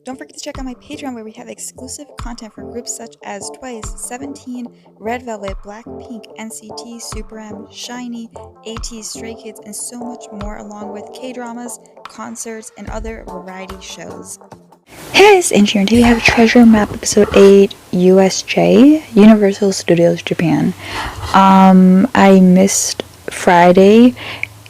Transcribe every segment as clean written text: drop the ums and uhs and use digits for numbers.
Don't forget to check out my Patreon where we have exclusive content for groups such as Twice, 17, Red Velvet, Blackpink, NCT, Super M, SHINee, AT, Stray Kids, and so much more, along with K-dramas, concerts, and other variety shows. Hey guys, and here today we have Treasure Map Episode 8 USJ, Universal Studios Japan. I missed Friday,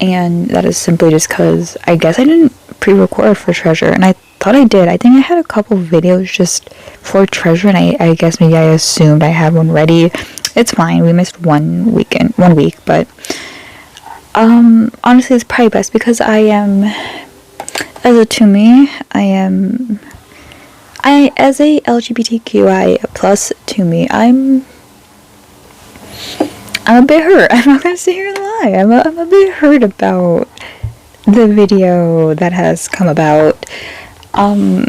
and that is simply just because I guess I didn't pre-record for Treasure, and I thought I did. I think I had a couple videos just for Treasure, and I guess maybe I assumed I had one ready. It's fine, we missed one week, but honestly it's probably best because as a LGBTQI plus to me, I'm a bit hurt. I'm not gonna sit here and lie. I'm a bit hurt about the video that has come about. I'm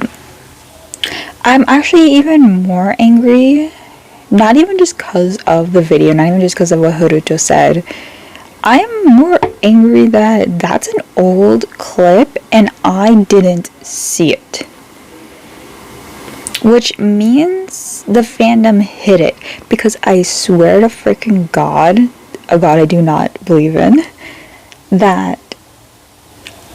actually even more angry, not even just because of the video, not even just because of what Haruto said. I'm more angry that that's an old clip and I didn't see it. Which means the fandom hid it, because I swear to freaking God, a God I do not believe in, that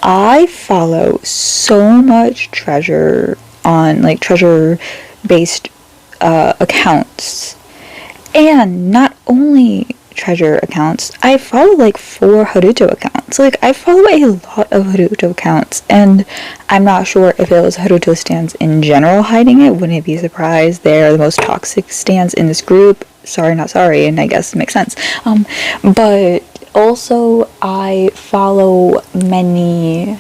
I follow so much Treasure on, like, Treasure-based accounts. And not only Treasure accounts, I follow like 4 Haruto accounts. Like, I follow a lot of Haruto accounts, and I'm not sure if it was Haruto stans in general hiding it. Wouldn't be surprised. They're the most toxic stans in this group. Sorry, not sorry, and I guess it makes sense. But also I follow many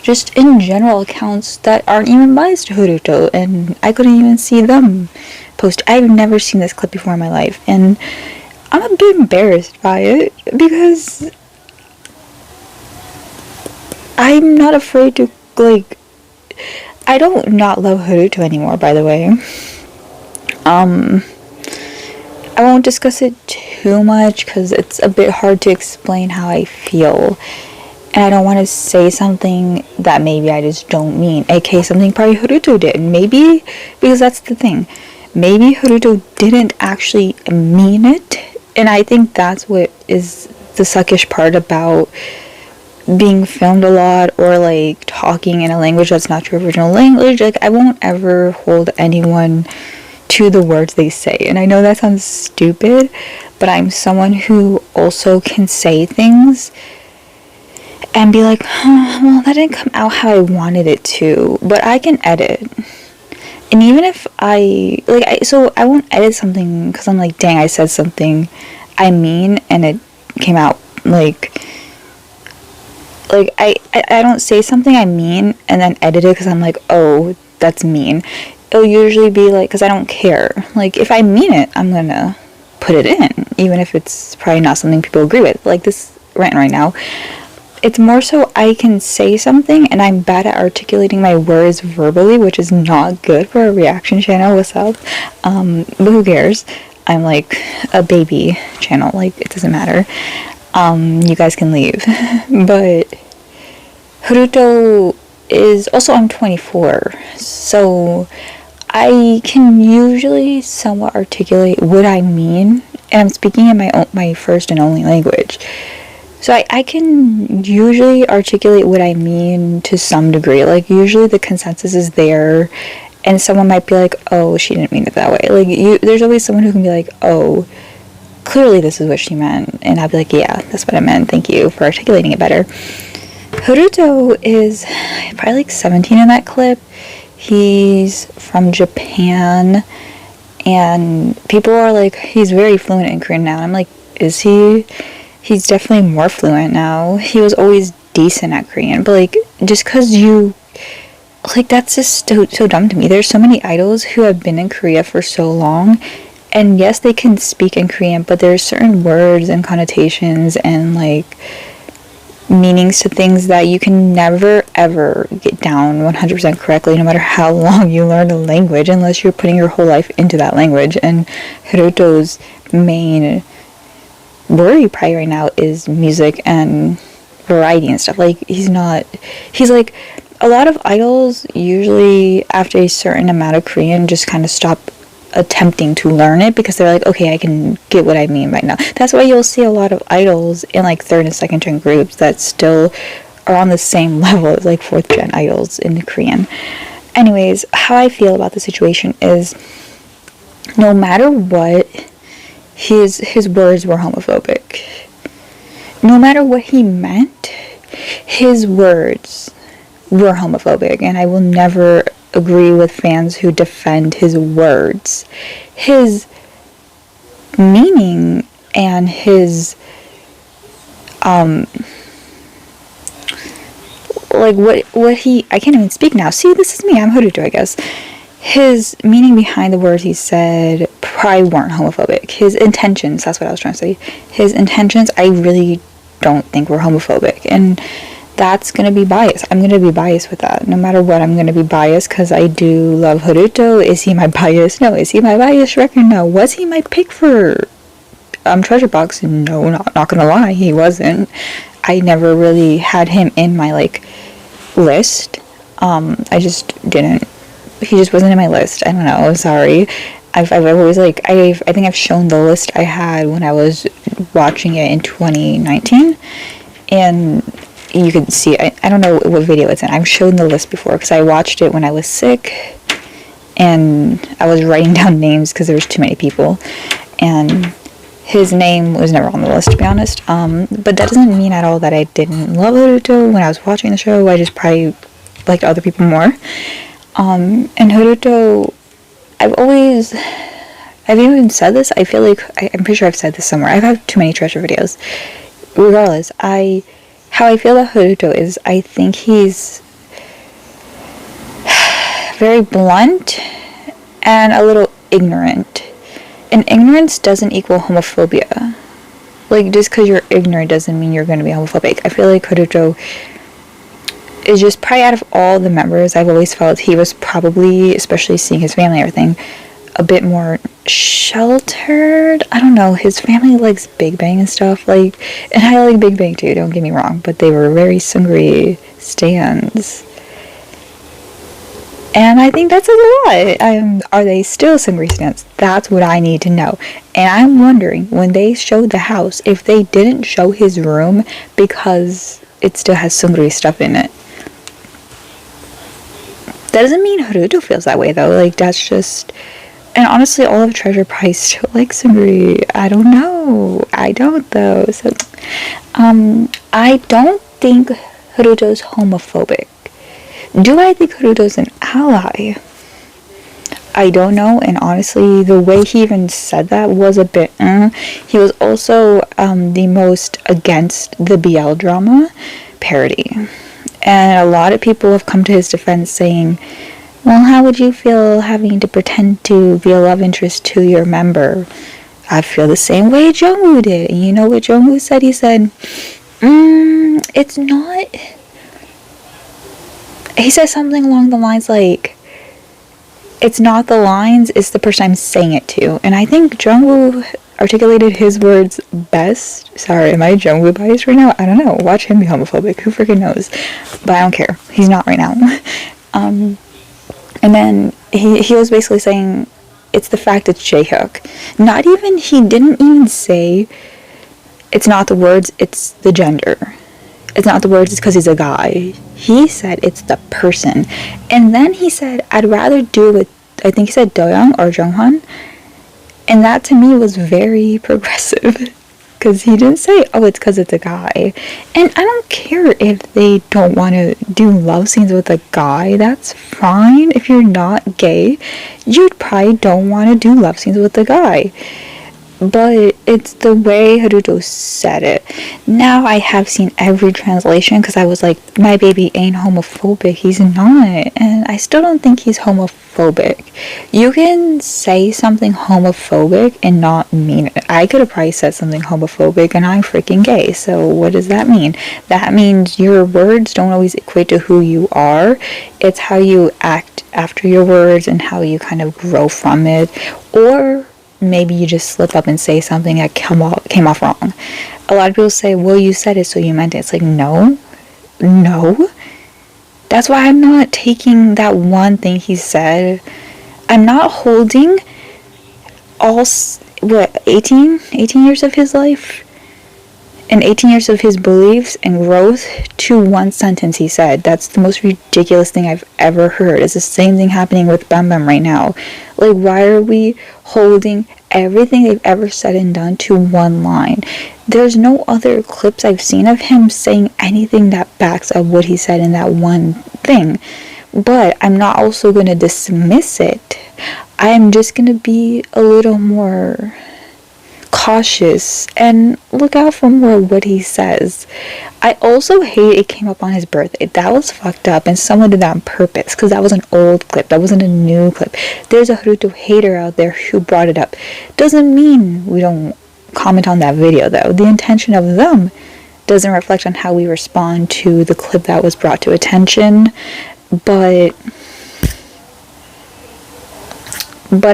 just in general accounts that aren't even biased to Haruto, and I couldn't even see them post. I've never seen this clip before in my life, and I'm a bit embarrassed by it because I'm not afraid to, like, I don't not love Haruto anymore, by the way. I won't discuss it too much because it's a bit hard to explain how I feel. And I don't want to say something that maybe I just don't mean. aka something probably Haruto did. Maybe, because that's the thing. Maybe Haruto didn't actually mean it. And I think that's what is the suckish part about being filmed a lot, or like talking in a language that's not your original language. Like, I won't ever hold anyone to the words they say. And I know that sounds stupid, but I'm someone who also can say things and be like, well, that didn't come out how I wanted it to, but I can edit. And even if I won't edit something because I'm like, dang, I said something I mean, and it came out like I don't say something I mean and then edit it because I'm like, oh, that's mean. It'll usually be like, because I don't care. Like, if I mean it, I'm gonna put it in, even if it's probably not something people agree with. Like this rant right now. It's more so I can say something and I'm bad at articulating my words verbally, which is not good for a reaction channel. What's up? But who cares? I'm like a baby channel. Like, it doesn't matter. You guys can leave. But Haruto is also, I'm 24, so I can usually somewhat articulate what I mean, and I'm speaking in my first and only language. So I can usually articulate what I mean to some degree. Like, usually the consensus is there, and someone might be like, oh, she didn't mean it that way. Like, there's always someone who can be like, oh, clearly this is what she meant. And I'll be like, yeah, that's what I meant. Thank you for articulating it better. Haruto is probably like 17 in that clip. He's from Japan, and people are like, he's very fluent in Korean now. I'm like, is he? He's definitely more fluent now. He was always decent at Korean, but like, just because you, like, that's just so dumb to me. There's so many idols who have been in Korea for so long, and yes, they can speak in Korean, but there's certain words and connotations and like meanings to things that you can never ever get down 100% correctly, no matter how long you learn a language, unless you're putting your whole life into that language. And Haruto's main worry probably right now is music and variety and stuff. Like, he's like, a lot of idols usually after a certain amount of Korean just kind of stop attempting to learn it because they're like, okay, I can get what I mean right now. That's why you'll see a lot of idols in like third and second gen groups that still are on the same level as like fourth gen idols in the Korean. Anyways, how I feel about the situation is no matter what, his words were homophobic. No matter what he meant, his words were homophobic, and I will never agree with fans who defend his words. His meaning and his like what he, I can't even speak now. See, this is me. I'm haruto, I guess. His meaning behind the words he said probably weren't homophobic. His intentions, that's what I was trying to say. His intentions, I really don't think were homophobic. And that's going to be biased. I'm going to be biased with that. No matter what, I'm going to be biased because I do love Haruto. Is he my bias? No. Is he my bias record? No. Was he my pick for Treasure Box? No, not going to lie. He wasn't. I never really had him in my, like, list. I just didn't. He just wasn't in my list. I don't know. I'm sorry. I've always, like, I think I've shown the list I had when I was watching it in 2019. And you can see, I don't know what video it's in. I've shown the list before because I watched it when I was sick. And I was writing down names because there was too many people. And his name was never on the list, to be honest. But that doesn't mean at all that I didn't love Haruto when I was watching the show. I just probably liked other people more. And Haruto, I've even said this. I feel like, I'm pretty sure I've said this somewhere. I've had too many treasure videos. Regardless, how I feel about Haruto is I think he's very blunt and a little ignorant. And ignorance doesn't equal homophobia. Like, just because you're ignorant doesn't mean you're going to be homophobic. I feel like Haruto is just probably out of all the members, I've always felt he was probably, especially seeing his family and everything, a bit more sheltered. I don't know, his family likes Big Bang and stuff, like, and I like Big Bang too, don't get me wrong, but they were very Sungri stans. And I think that says a lot. Are they still Sungri stans? That's what I need to know. And I'm wondering, when they showed the house, if they didn't show his room because it still has Sungri stuff in it. That doesn't mean Haruto feels that way, though. Like, that's just... And honestly, all of Treasure probably still likes Sungri. I don't know. I don't, though. So, I don't think Haruto's homophobic. Do I think Haruto's an ally? I don't know, and honestly, the way he even said that was a bit, He was also, the most against the BL drama parody. And a lot of people have come to his defense saying, well, how would you feel having to pretend to be a love interest to your member? I feel the same way Jungwoo did. And you know what Jungwoo said? He said, it's not... He said something along the lines like, it's not the lines, it's the person I'm saying it to. And I think Jungwoo articulated his words best. Sorry, am I Jungwoo biased right now? I don't know. Watch him be homophobic. Who freaking knows? But I don't care. He's not right now. And then he was basically saying it's the fact it's Jaehyuk. He didn't even say it's not the words, it's the gender. It's not the words, it's because he's a guy. He said it's the person. And then he said, I'd rather do it with, I think he said Doyoung or Jonghyun. And that to me was very progressive. Because he didn't say, oh, it's because it's a guy. And I don't care if they don't want to do love scenes with a guy. That's fine. If you're not gay, you probably don't want to do love scenes with a guy. But it's the way Haruto said it. Now I have seen every translation because I was like, my baby ain't homophobic. He's not. And I still don't think he's homophobic. You can say something homophobic and not mean it. I could have probably said something homophobic and I'm freaking gay. So what does that mean? That means your words don't always equate to who you are. It's how you act after your words and how you kind of grow from it. Or maybe you just slip up and say something that came off wrong. A lot of people say, well, you said it, so you meant it. It's like, no. That's why I'm not taking that one thing he said. I'm not holding all, 18 years of his life and 18 years of his beliefs and growth to one sentence he said. That's the most ridiculous thing I've ever heard. It's the same thing happening with Bam Bam right now. Like, why are we holding everything they've ever said and done to one line? There's no other clips I've seen of him saying anything that backs up what he said in that one thing. But I'm not also going to dismiss it. I'm just going to be a little more cautious and look out for more what he says. I also hate it came up on his birthday. That was fucked up, and someone did that on purpose because that was an old clip. That wasn't a new clip. There's a haruto hater out there who brought it up. Doesn't mean we don't comment on that video though. The intention of them doesn't reflect on how we respond to the clip that was brought to attention. But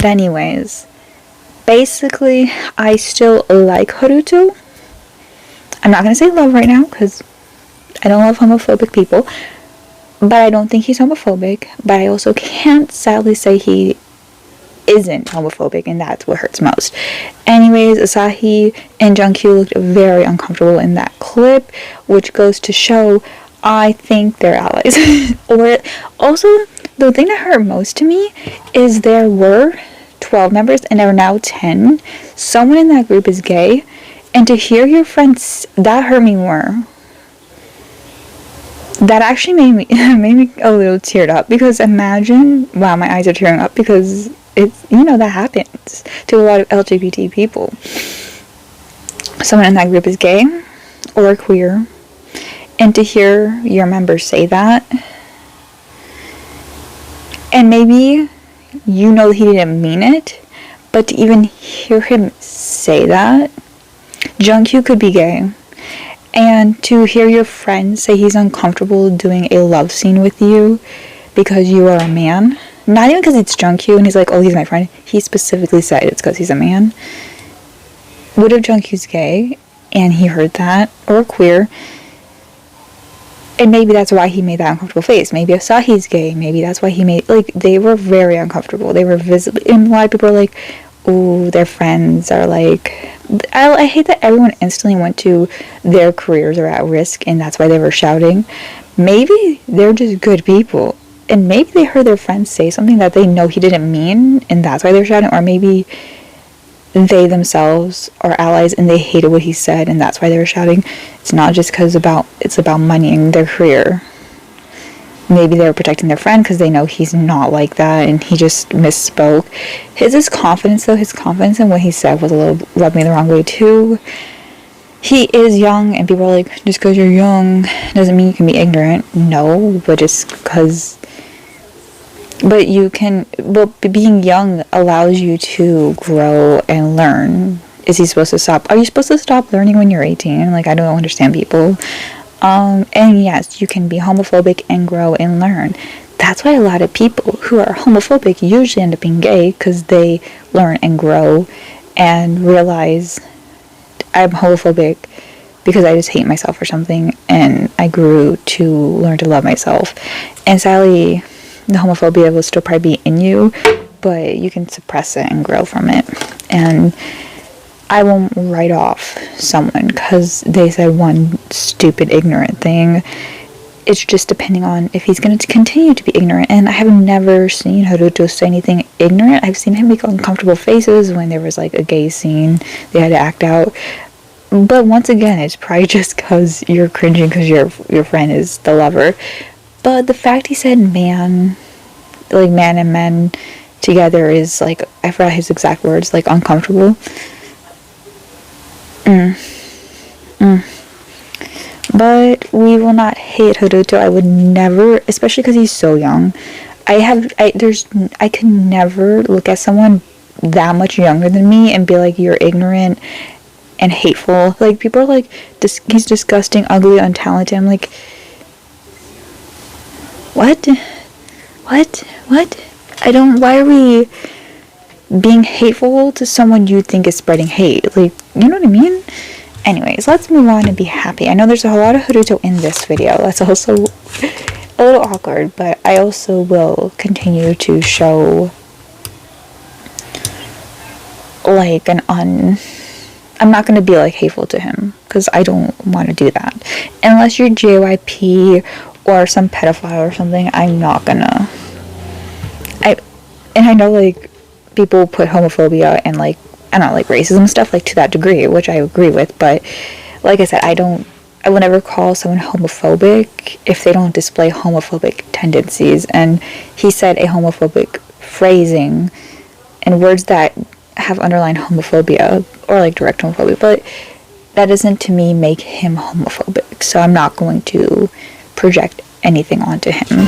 anyways, basically, I still like Haruto. I'm not going to say love right now because I don't love homophobic people. But I don't think he's homophobic. But I also can't sadly say he isn't homophobic, and that's what hurts most. Anyways, Asahi and Jungkook looked very uncomfortable in that clip, which goes to show I think they're allies. Or also, the thing that hurt most to me is there were 12 members and there are now 10. Someone in that group is gay, and to hear your friends, that hurt me more. That actually made me a little teared up, because imagine, wow, my eyes are tearing up because it's, that happens to a lot of LGBT people. Someone in that group is gay or queer, and to hear your members say that, and maybe he didn't mean it, but to even hear him say that, Jungkook could be gay, and to hear your friend say he's uncomfortable doing a love scene with you because you are a man, not even because it's Jungkook and he's like, oh, he's my friend, he specifically said it's because he's a man. What if Jungkook's gay and he heard that, or queer, and maybe that's why he made that uncomfortable face. Maybe Asahi's gay. Maybe that's why he made, they were very uncomfortable. They were visibly, and a lot of people are like, ooh, their friends are like, I hate that everyone instantly went to their careers are at risk, and that's why they were shouting. Maybe they're just good people, and maybe they heard their friends say something that they know he didn't mean, and that's why they're shouting. Or maybe they themselves are allies and they hated what he said, and that's why they were shouting. It's not just because it's about money and their career. Maybe they were protecting their friend because they know he's not like that and he just misspoke. His confidence, though, his confidence in what he said was a little, rubbed me the wrong way too. He is young, and people are like, just because you're young doesn't mean you can be ignorant. No, but just because, but you can, being young allows you to grow and learn. Is he supposed to stop? Are you supposed to stop learning when you're 18? I don't understand people. And yes, you can be homophobic and grow and learn. That's why a lot of people who are homophobic usually end up being gay, because they learn and grow and realize, I'm homophobic because I just hate myself or something, and I grew to learn to love myself. And sadly, the homophobia will still probably be in you, but you can suppress it and grow from it. And I won't write off someone because they said one stupid, ignorant thing. It's just depending on if he's going to continue to be ignorant. And I have never seen Haruto say anything ignorant. I've seen him make uncomfortable faces when there was a gay scene they had to act out. But once again, it's probably just because you're cringing because your friend is the lover. But the fact he said man and men together is I forgot his exact words, uncomfortable. But we will not hate Haruto. I would never, especially because he's so young. I can never look at someone that much younger than me and be like, you're ignorant and hateful. People are like, he's disgusting, ugly, untalented. I'm like, what? Why are we being hateful to someone you think is spreading hate? You know what I mean? Anyways, let's move on and be happy. I know there's a lot of Haruto in this video. Let's also a little awkward, but I also will continue to show like I'm not going to be like hateful to him, because I don't want to do that. Unless you're JYP or some pedophile or something, I'm not gonna. And I know like people put homophobia and like, I don't know, like racism stuff like to that degree, which I agree with, but like I said, I will never call someone homophobic if they don't display homophobic tendencies. And he said a homophobic phrasing and words that have underlined homophobia or like direct homophobia, but that doesn't to me make him homophobic, so I'm not going to project anything onto him.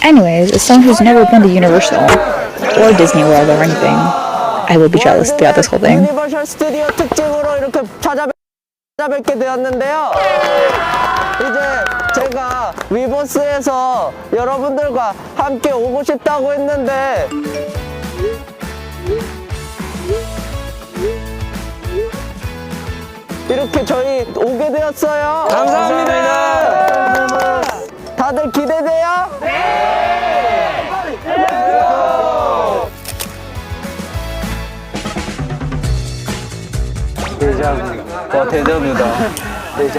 Anyways, as someone who's never been to Universal or Disney World or anything, I will be jealous throughout this whole thing. 유니버셜 스튜디오 특집으로 이렇게 찾아뵙게 되었는데요. 이제 제가 위버스에서 여러분들과 함께 오고 싶다고 했는데 이렇게 저희 오게 되었어요. 감사합니다. 다들 기대돼요? 네!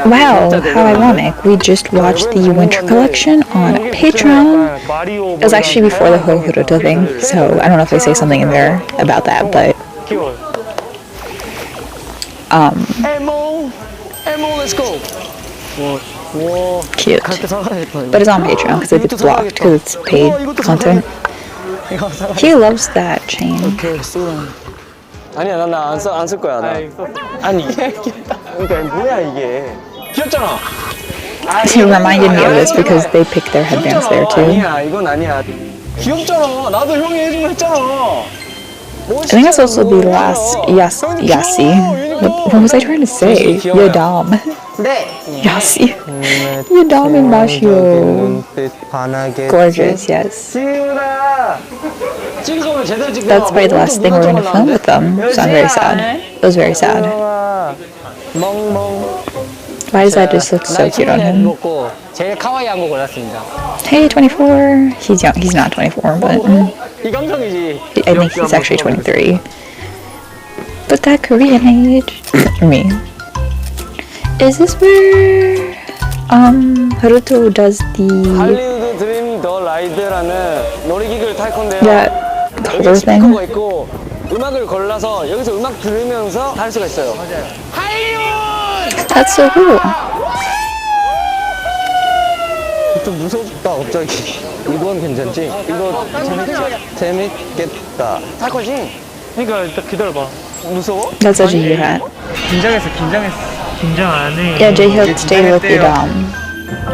Wow, how ironic. We just watched the winter collection on Patreon. It was actually before the whole haruto thing, so I don't know if I say something in there about that, but let's go. cute. But it's on Patreon because it's blocked because it's paid content. He loves that chain. 아니야, 난 안 쓸 거야, 나. 아니, 그러니까 뭐야 이게? 귀엽잖아. He reminded me of this because they picked their headbands there too. 아니야, 이건 아니야. 귀엽잖아. 나도 형이 해주고 했잖아. I think that's also the last Yasi. What was I trying to say? Yodam. Yasi. Yodam and Mashio. Gorgeous, yes. That's probably the last thing we're going to film with them, so I'm very sad. It was very sad. Why does that just look so cute on him? 제일 카와이한 거 골랐습니다. Hey, 24. He's young. He's not 24, but 이 감성이지. I think he's actually 23. But that Korean age for me. Is this where Haruto does the 할리우드 드림 더 라이드라는 놀이기구를 탈 건데요. color thing? 스피커가 있고 음악을 골라서 여기서 음악 들으면서 할 수가 있어요. 맞아요. 할리우드! That's so cool. 좀 무섭다 갑자기. 이건 괜찮지? 이거 재밌겠다. 탈 거지? 그러니까 일단 기다려봐. 무서워? That's such a you hat. 긴장했어. 긴장 안 해. Yeah, J-Hope stayed with you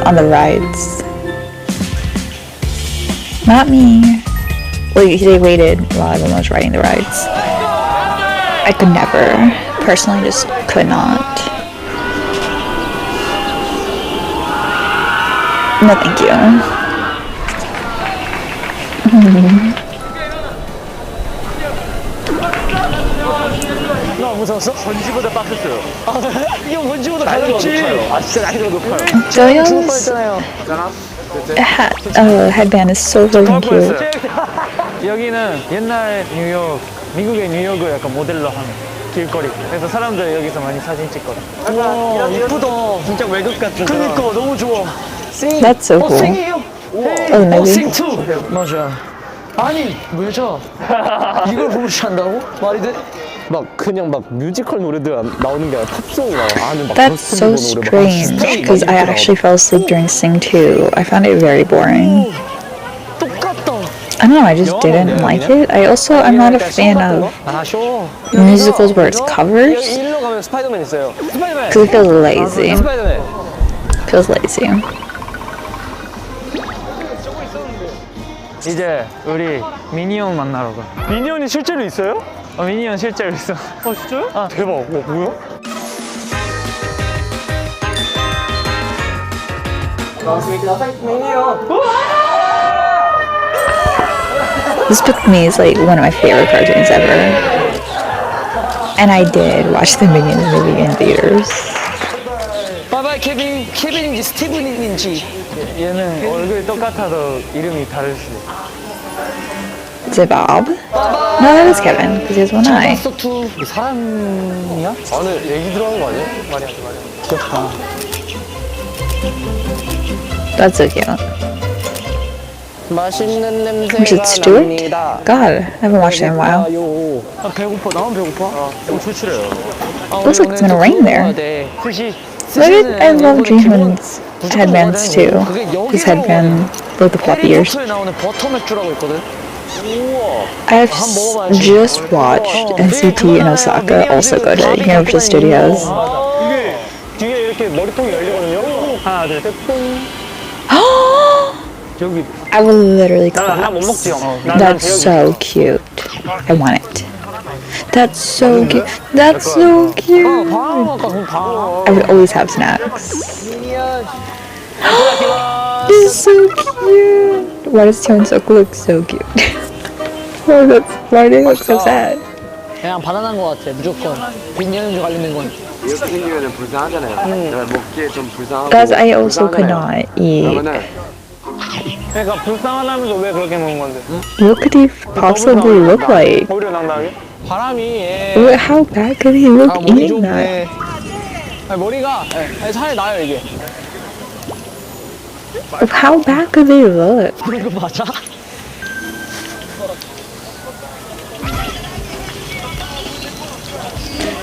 on the rides. Not me. Well, they waited while everyone was riding the rides. I could never. Personally, just could not. No, thank you. 나 무서웠어? 번지보다 빡셌어요. 아, 그래? 이거 번지보다 가볍지? 아, 진짜 난이도가 높아요. Joyo's headband is so fucking cute. 여기는 옛날 뉴욕, 미국의 뉴욕을 약간 모델로 한 길거리. 그래서 사람들 여기서 많이 사진 찍거든. 와, 이쁘다. 진짜 외국 같은. 그니까 너무 좋아. That's so cool. Oh, maybe. 싱2 맞아. 아니 왜 저? 이걸 보고 한다고? 말이 돼? 막 그냥 막 뮤지컬 노래들 나오는 게 아니라 팝송이 나와. 아는 막 That's so strange because I actually fell asleep during Sing 2. I found it very boring. 똑같다. I don't know, I just didn't like it. I'm not a fan of 아 쇼. musicals where it's covers 일로 가면 스파이더맨 있어요. 스파이더맨. because it feels lazy. 스파이더맨. Feels lazy. 이제 우리 미니언 만나러 가. 미니언이 실제로 있어요? 미니언 실제로 있어. 진짜요? 아, 대박. 와 뭐야? 미니언. This book to me is like one of my favorite cartoons ever. And I did watch the Minions movie in theaters. 바이바이 케빈인지 스티븐인지 얘는 얼굴이 똑같아도 이름이 다를 수도 있어. Is it Bob? No, that is Kevin, because he has one eye. 투 사람이야? 안에 애기 들어가는 거 아니야? 말이야. 귀엽다. That's so cute. 맛있는 Is it 냄새가 Stuart? 납니다. God, I haven't watched it in a while. 나 배고파. 나만 배고파? 너무 출출해요. Looks like it's gonna rain there. 스시. Look at, I love Jihoon's headbands too. His headband, like the floppy ears. 해리포터에 나오는 버터 맥주라고 있거든. I've just watched NCT in Osaka also go to Universal Studios. 이게 뒤에 이렇게 머리통이 열리거든요. 하나, 둘, 셋, 뿡. 여기. I will literally 나 못 먹지, collapse. 형. That's so cute. I want it. That's so cute. That's so cute. I would always have snacks. This is so cute. Why does Hyunsuk look so cute? Why do they look so sad? 그냥 바나나인 것 같아. 무조건 빈혈 관련된 건. 이렇게 생기면 불쌍하잖아요. 내가 먹기에 좀 불쌍하고. Guys, I also could not eat. 그러면은 그러니까 불쌍하다면서 왜 그렇게 먹는 건데? What could he possibly look like? 머리가 낭낭하게? 바람이 How bad could he look 머리 eating that? 좋네. 아니, 머리가 차라리 나요 이게. How bad could they look? 이거 맞아?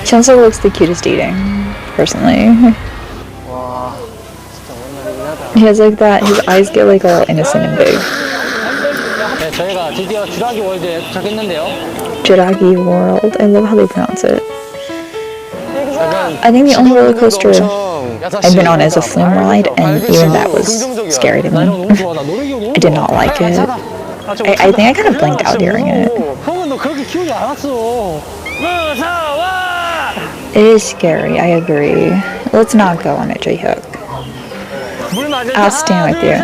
Hyunsuk looks the cutest eating, personally. He has like that, his eyes get like all innocent and big. 네, 저희가 드디어 주라기 월드에 도착했는데요. Jiragi World, I love how they pronounce it. I think the only roller coaster I've been on is a flume ride, and even that was scary to me. 너무 좋아. 나 놀이기구 너무 I did not like it. I think I kind of blinked out during it. 형은 너 그렇게 키우지 않았어. It is scary, I agree. Let's not go on it, J-Hook. I'll stand with you.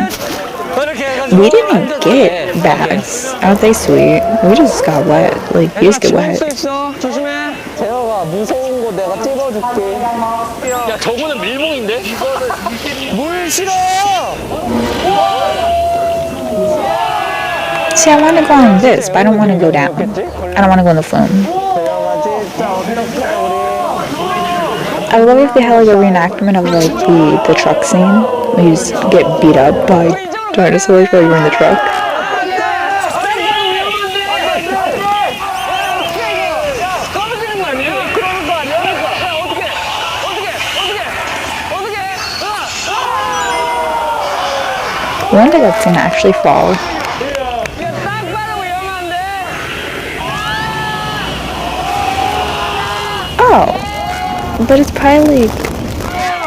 We didn't get baths. Aren't they sweet? We just got wet. Like, you just get wet. 조심해. 재혁아 무서운 거 내가 찍어줄게. 야 저거는 밀봉인데? 물 싫어. See, I want to go on this, but I don't want to go down. I don't want to go in the flume. 재혁아 진짜 어떡해 우리. I would love if they had like a reenactment of like the truck scene. Where you just get beat up by dinosaurs while you're in the truck. I wonder if that's gonna actually fall. Oh, but it's probably like,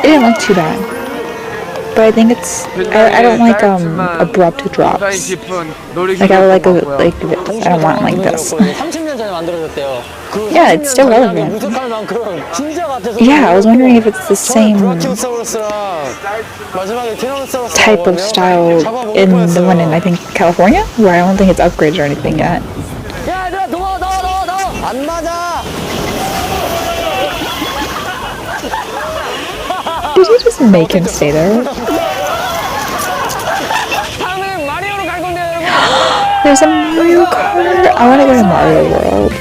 it didn't look too bad. But I think it's, I don't like abrupt drops. Like I would like this. I don't want it like this. 30년 전에 만들어졌대요. Yeah, it's still relevant. 무색할 만큼 진짜 같아서. Yeah, I was wondering if it's the same 브라키오사우루스랑 마지막에 티라노사우루스 type of style in the one in, I think, California? Where I don't think it's upgraded or anything yet. 야, 얘들아, 나와. 안 맞아. Did you just make him stay there? 다음에 마리오로 갈 건데, 여러분. There's a Mario Kart. I want to go to Mario World.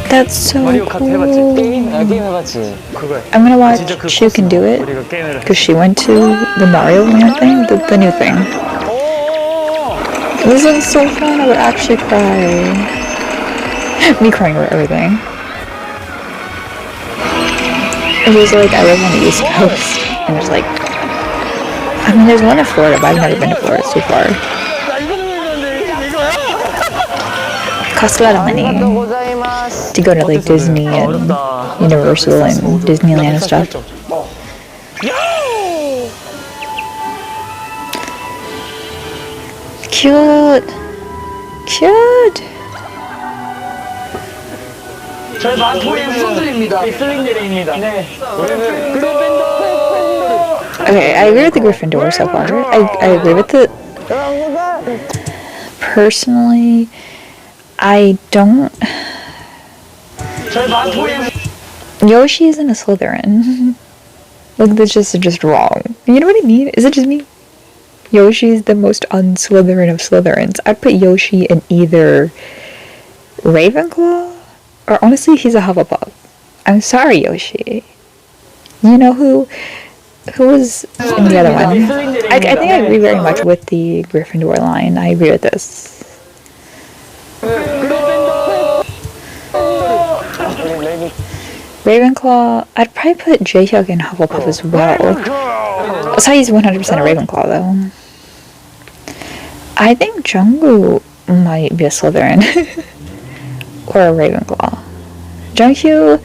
That's so 마리오 카트 해봤지? cool. 게임 해봤지. 그거야. I'm gonna watch 진짜 그 She Can Do It 우리가 게임을 because she went to the Mario Land thing, the new thing. This looks so fun. I would actually cry. Me crying over everything. It was like I live on the East Coast, and it's like, I mean, there's one in Florida, but I've never been to Florida. It's too far. Costs a lot of money to go to like Disney and Universal and Disneyland and stuff. Cute. 저희 마포의 후손들입니다. 슬링들입니다. 네. Okay, I agree with the Gryffindor so far. I agree with the... Personally, I don't... 저희 마포의 Yoshi's in a Slytherin. Like, that's just wrong. You know what I mean? Is it just me? Yoshi's the most unslytherin of Slytherins. I'd put Yoshi in either Ravenclaw, or honestly, he's a Hufflepuff. I'm sorry, Yoshi. You know who was in the other one? I think I agree very much with the Gryffindor line. I agree with this. Ravenclaw, I'd probably put Jaehyuk in Hufflepuff as well. That's how he's 100% a Ravenclaw, though. I think Jungwoo might be a Slytherin. Or a Ravenclaw. Junghyuk,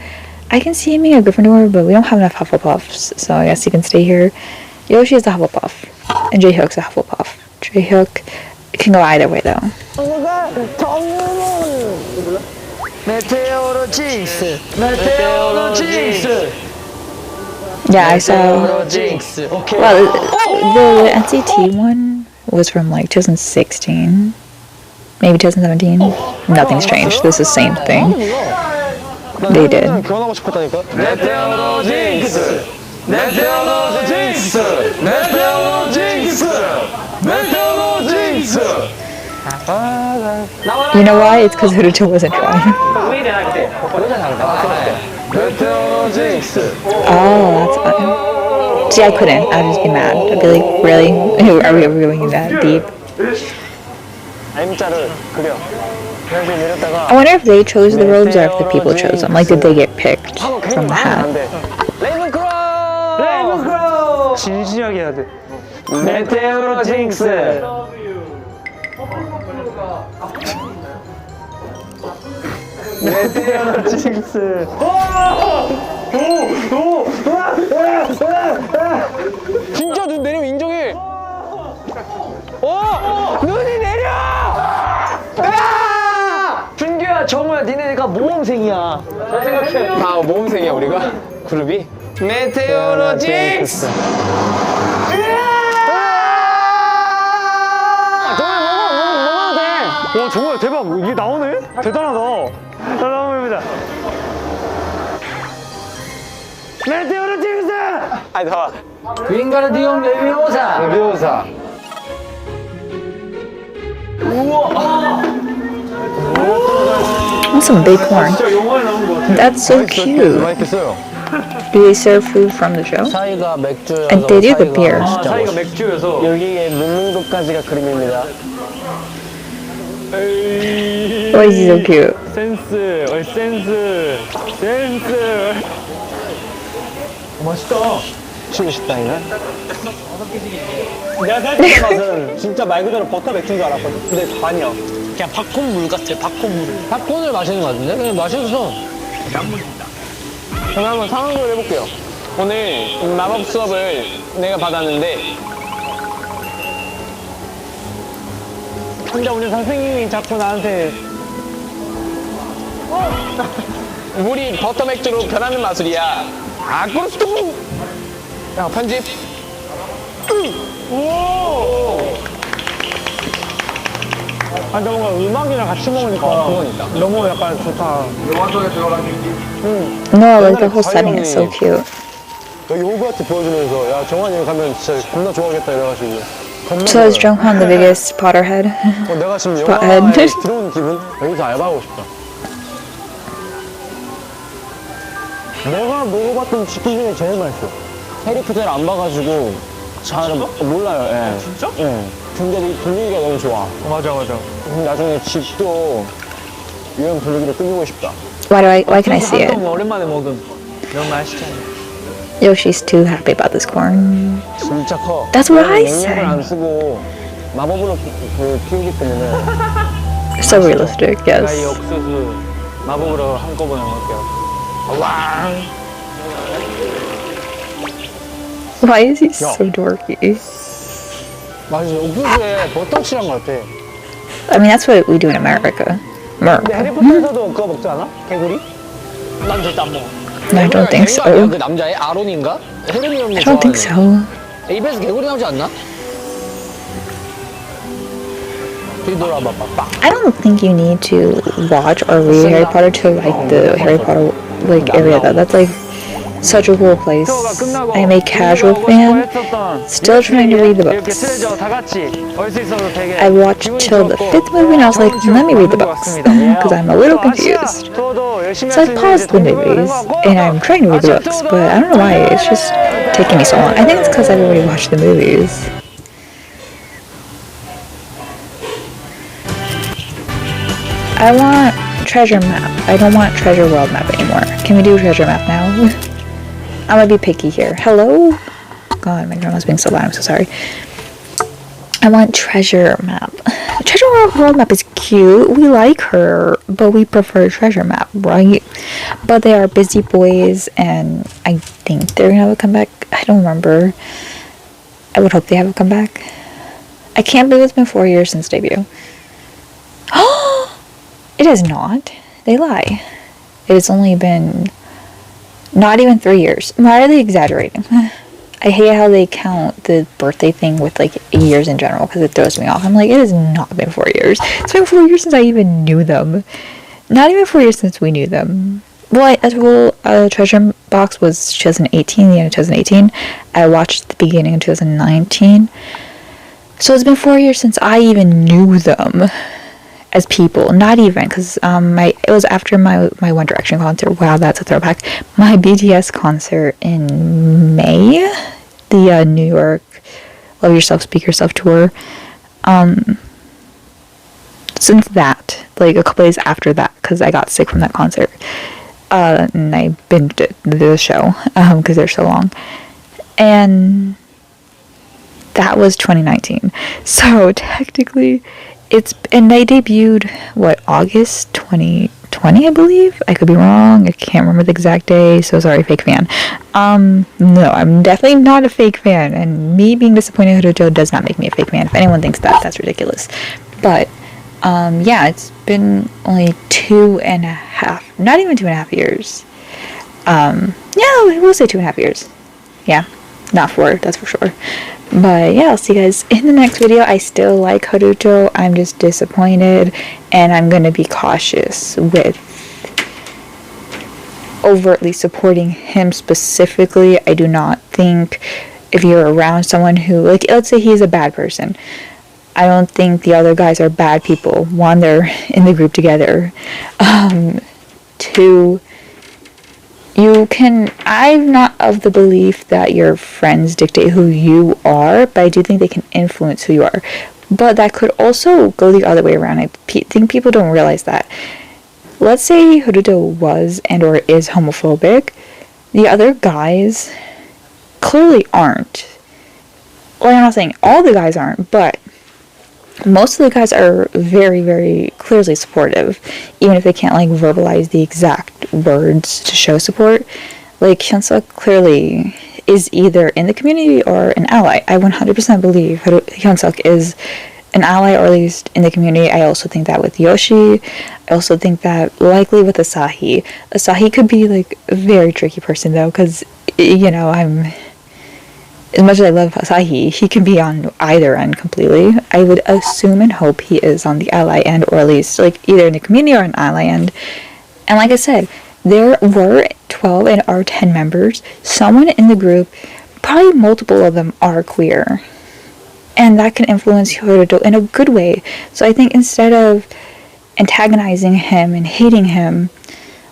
I can see him being a Gryffindor, but we don't have enough Hufflepuffs, so I guess he can stay here. Yoshi is a Hufflepuff, and Jaehyuk's a Hufflepuff. Jaehyuk can go either way, though. Yeah, I saw. Well, the NCT one was from like 2016, maybe 2017. Nothing's changed. This is the same thing. They did. 결혼하고 싶었다니까. You know why? It's because Haruto wasn't trying. Oh, that's fine. See, I couldn't. I'd just be mad. I'd be like, really? Are we ever going that deep? M자를 그려. I wonder if they chose the robes or if the people chose them. Like, did they get picked from the hat? 레이븐크로우! 진지하게 해야 돼. 메테오로 징스. 메테오로 징스. 진짜 눈 내리면 인정해. 눈이 내려! 준규야, 정우야, 니네가 모범생이야. 잘 생각해. 아, 모범생이야 우리가? 그룹이? 메테오로 징스. 와, 정말 대박. 이게 나오네? 대단하다. 잘 나옵니다. 메테오로 징스! 아니, 나와. 윙가르디움 레비오사. 레비오사. That's some big corn. 진짜 영화에 나온 거 같아. That's so cute. 맛있겠어요. Do they serve food from the show? 사이가 맥주여서 And they do the beer. 아, 사이가 맥주여서. 여기에 눕는 것까지가 그림입니다. Why is he so cute? 센스, 센스. 맛있다. 치고 싶다 이거. 내가 생각했던 맛은 진짜 말 그대로 버터 맥주인 줄 알았거든. 근데 아니야. 그냥 팝콘 물 같아. 팝콘 물. 팝콘을 마시는 거 같은데? 그냥 마셔서. 저는 한번 상황극을 해볼게요. 오늘 마법 수업을 내가 받았는데 근데 우리 선생님이 자꾸 나한테 물이 버터 맥주로 변하는 마술이야. 아꾸르스토. 야 편집. 아, 저 뭔가 음악이랑 같이 먹으니까 너무 약간 좋다. 영화 속에 들어간 No, like the whole setting is so cute. 여기 호그와트 보여주면서 야 정환이 여기 가면 진짜 겁나 좋아하겠다 이래가지고. So is Junghan the biggest Potterhead? 내가 지금 Pothead. 영화에 들어온 기분? 여기서 알바하고 싶다. 내가 먹어봤던 치킨 중에 제일 맛있어. 해리포터를 안 봐가지고 잘 몰라요. 예. 진짜? 예. 근데 이 분위기가 너무 좋아. 맞아. 나중에 집도 이런 분위기를 꾸미고 싶다. Why can I see it? 오랜만에 먹음. 너무 맛있잖아. Yoshi's too happy about this corn. 진짜 커. That's what I 영양을 안 said. 쓰고 마법으로 키우기 때문에 So realistic, 나 이 yes. 옥수수 마법으로 한꺼번에 먹을게요. 와. Why is he so dorky? 맛있어. 옥수수에 버터 칠한 것 같아. I mean, that's what we do in America. 근데 America. 해리포터에서도 그거 먹지 않아? 개구리? 난 절대 안 먹어. No, I don't think so. 그 남자애 아론인가? 헤르미 형이 I don't think so. 입에서 개구리 나오지 않나? 뒤돌아봐 빡. I don't think you need to watch or read Harry Potter to like the Harry Potter like area though. That's like such a cool place. I am a casual fan, still trying to read the books. I watched till the 5th movie and I was like, let me read the books, because I'm a little confused. So I paused the movies, and I'm trying to read the books, but I don't know why, it's just taking me so long. I think it's because I've already watched the movies. I want treasure map. I don't want treasure world map anymore. Can we do treasure map now? I'm gonna be picky here. Hello? God, my grandma's being so loud. I'm so sorry. I want treasure map. Treasure world map is cute. We like her, but we prefer treasure map, right? But they are busy boys, and I think they're gonna have a comeback. I don't remember. I would hope they have a comeback. I can't believe it's been 4 years since debut. It has not. They lie. It has only been not even 3 years. Why are they exaggerating? I hate how they count the birthday thing with like years in general, because it throws me off. I'm like, it has not been 4 years. It's been 4 years since I even knew them. Not even 4 years since we knew them. Well, Treasure Box was 2018, the end of 2018. I watched the beginning of 2019. So it's been 4 years since I even knew them as people. Not even, because it was after my One Direction concert. Wow, that's a throwback. My BTS concert in May, the New York Love Yourself, Speak Yourself tour. Since that, like a couple days after that, because I got sick from that concert, and I binged the show because they're so long, and that was 2019. So technically, and they debuted, August 2020, I believe? I could be wrong. I can't remember the exact day, so sorry, fake fan. No, I'm definitely not a fake fan, and me being disappointed in Haruto does not make me a fake fan. If anyone thinks that, that's ridiculous. But, yeah, it's been only 2.5, not even 2.5 years. Yeah, we'll say 2.5 years. Yeah, not 4, that's for sure. But yeah, I'll see you guys in the next video. I still like Haruto. I'm just disappointed, and I'm gonna be cautious with overtly supporting him specifically. I do not think if you're around someone who, like, let's say he's a bad person, I don't think the other guys are bad people. One, they're in the group together. Two, I'm not of the belief that your friends dictate who you are, but I do think they can influence who you are. But that could also go the other way around. I think people don't realize that. Let's say Haruto was and or is homophobic. The other guys clearly aren't. Well, I'm not saying all the guys aren't, but most of the guys are very, very clearly supportive, even if they can't like verbalize the exact words to show support. Like, Hyunsuk clearly is either in the community or an ally. I 100% believe Hyunsuk is an ally, or at least in the community. I also think that with Yoshi. I also think that likely with Asahi. Asahi could be like a very tricky person though, because, you know, as much as I love Asahi, he can be on either end completely. I would assume and hope he is on the ally end, or at least like either in the community or an ally end. And like I said, there were 12 and are 10 members. Someone in the group, probably multiple of them, are queer. And that can influence Haruto in a good way. So I think instead of antagonizing him and hating him,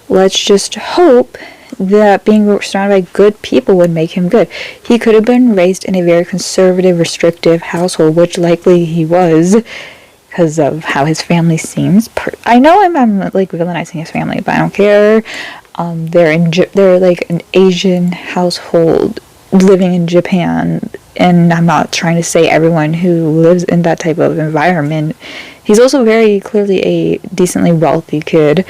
let's just hope that being surrounded by good people would make him good. He could have been raised in a very conservative, restrictive household, which likely he was, because of how his family seems. I know I'm like villainizing his family, but I don't care. They're like an Asian household living in Japan, and I'm not trying to say everyone who lives in that type of environment. He's also very clearly a decently wealthy kid.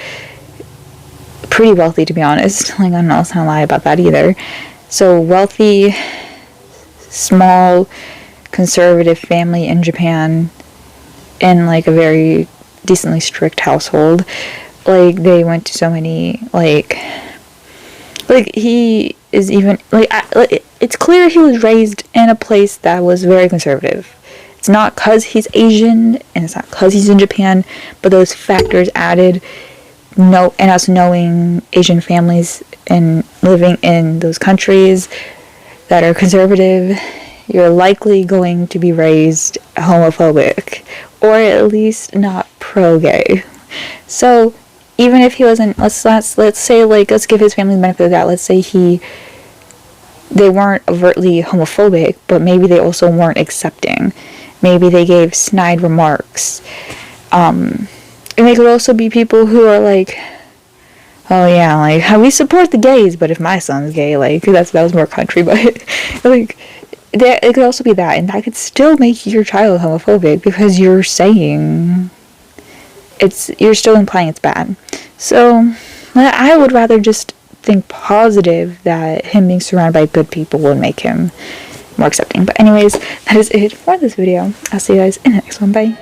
Pretty wealthy, to be honest. Like, I'm not gonna lie about that either. So wealthy, small, conservative family in Japan, in like a very decently strict household. Like, they went to so many like he is even like it's clear he was raised in a place that was very conservative. It's not because he's Asian, and it's not because he's in Japan, but those factors added. And us knowing Asian families and living in those countries that are conservative, you're likely going to be raised homophobic, or at least not pro-gay. So even if he wasn't, let's say, like, let's give his family the benefit of that. Let's say they weren't overtly homophobic, but maybe they also weren't accepting. Maybe they gave snide remarks. And they could also be people who are like, oh yeah, like, we support the gays, but if my son's gay, like, that was more country, but like, it could also be that, and that could still make your child homophobic because you're saying you're still implying it's bad. So I would rather just think positive that him being surrounded by good people would make him more accepting. But anyways, that is it for this video. I'll see you guys in the next one. Bye.